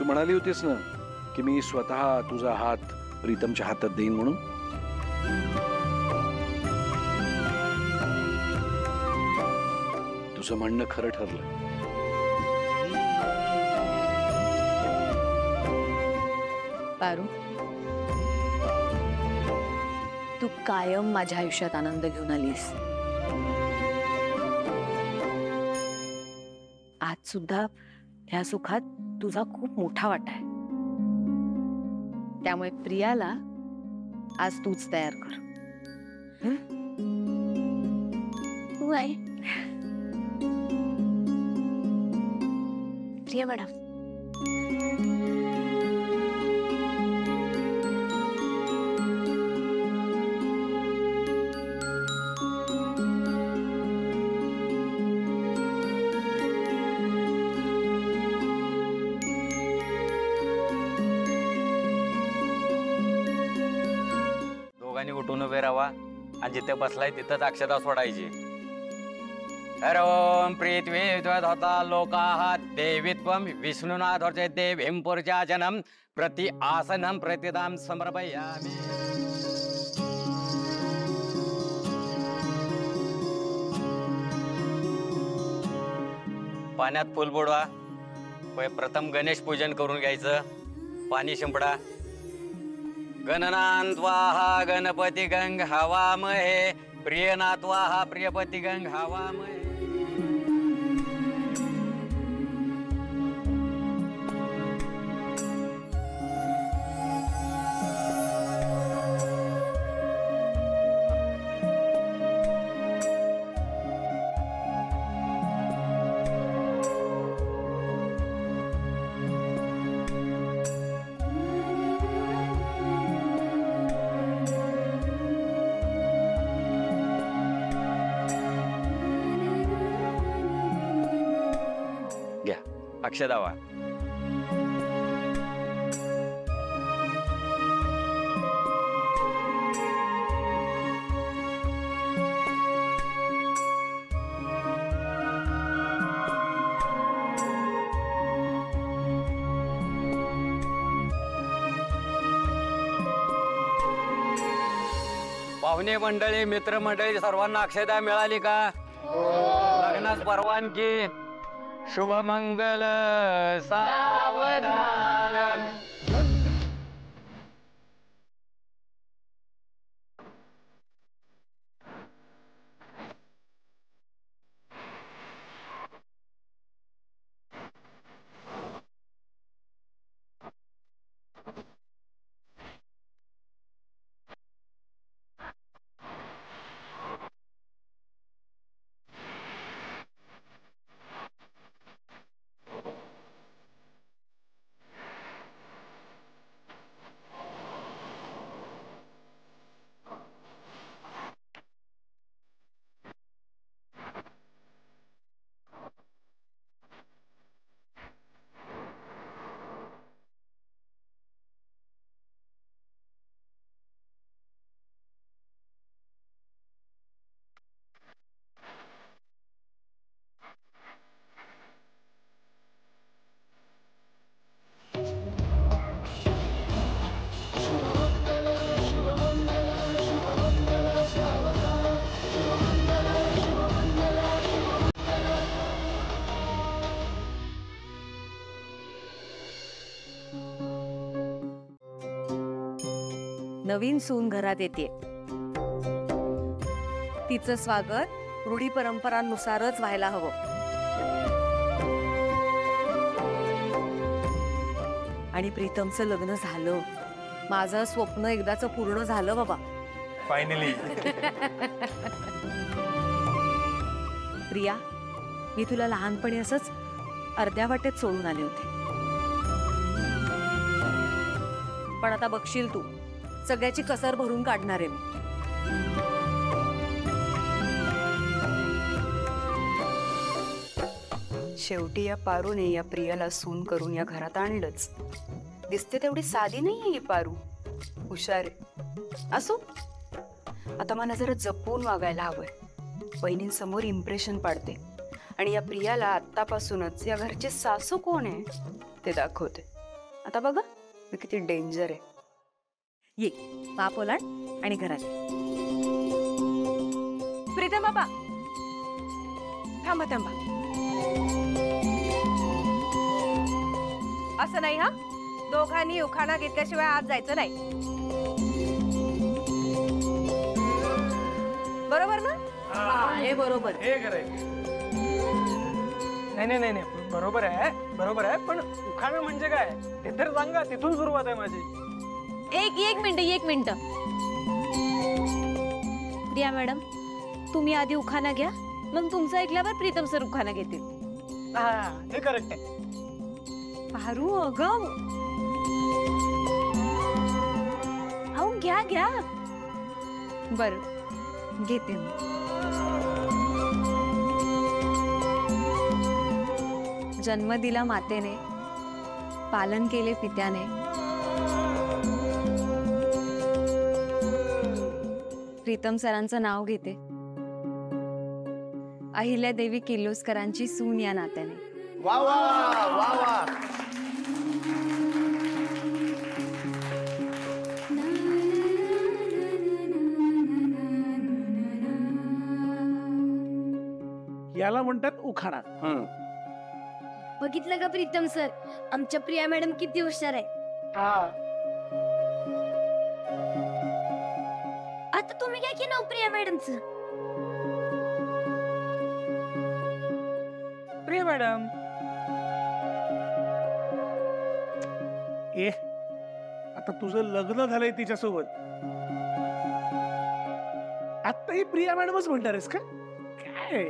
म्हणाली होतीस ना की मी स्वतः तुझा हात प्रीतमच्या हातात देईन म्हणून. तुझं म्हणणं खरं ठरलं. पारू, तू कायम माझ्या आयुष्यात आनंद घेऊन आलीस. आज सुद्धा ह्या सुखात तुझा खूप मोठा वाटा आहे. त्यामुळे प्रियाला आज तूच तयार कर. तू आहे प्रिया मॅडम. उठून उभे राहा आणि जिथे बसलाय तिथंच अक्षता सोडायची. ओम प्रीत्वे होता लोकाः देवीत्वं विष्णुनाथोर्चे देवीं पुरुषाजनं प्रति आसनं प्रतिदां समर्पयामि. पाण्यात फुल बुडवा. प्रथम गणेश पूजन करून घ्यायचं. पाणी शिंपडा. गणनान्त्वाहा गणपती गंग हवामहे प्रियनात्वाहा प्रियपती गंग हवामहे. अक्षदावा. पाहुणे मंडळी, मित्रमंडळी सर्वांना अक्षदा मिळाली का? लग्नास परवानगी. शुभमंगल सावधान. नवीन सून घरात येते. तिचं स्वागत रूढी परंपरांनुसारच व्हायला हवं. आणि प्रीतमचं लग्न झालं. माझं स्वप्न एकदाच पूर्ण झालं बाबा. फायनली. प्रिया, मी तुला लहानपणी असंच अर्ध्या वाटेत सोडून आले होते. पण आता बघशील तू, सगळ्याची कसर भरून काढणार आहे मी. शेवटी या पारूने या प्रियाला सून करून या घरात आणलंच. दिसते तेवढी साधी नाहीये ही पारू. हुशार आहे. असो, आता मला जरा जपून वागायला हवंय. बहिणींसमोर इम्प्रेशन पाडते आणि या प्रियाला आत्तापासूनच या घरचे सासू कोण आहे ते दाखवते. आता बघा मी किती डेंजर आहे. ये पाप ओलांड आणि घरात ये. प्रीतम बाबा थांबा थांबा. असं नाही हा, दोघांनी उखाणा घेतल्याशिवाय आत जायचं नाही. बरोबर ना? हे बरोबर. हे खरंय. नाही नाही नाही बरोबर आहे पण उखाणा म्हणजे काय ते तर सांगा. तिथून सुरुवात आहे माझी. एक मिनिट. प्रिया मॅडम, तुम्ही आधी उखाणा घ्या, मग तुमचं ऐकल्यावर प्रीतम सर उखाणा घेतील. हा हे करेक्ट आहे. पारू अगं, अहो घ्या. बर घेते मी. जन्म दिला मातेने, पालन केले पित्याने, प्रीतम सरांचं नाव घेते, अहिल्यादेवी किर्लोस्करांची सून या नात्याने. वा वा वा वा. याला म्हणतात उखाणा. बघितलं का प्रीतम सर, आमच्या प्रिया मॅडम किती हुशार आहे. आता तुम्ही काय केलं प्रिया मॅडमचं? प्रिया मॅडम आता तुझं लग्न झालंय तिच्यासोबत, आत्ताही प्रिया मॅडमच म्हणणार आहेस का काय?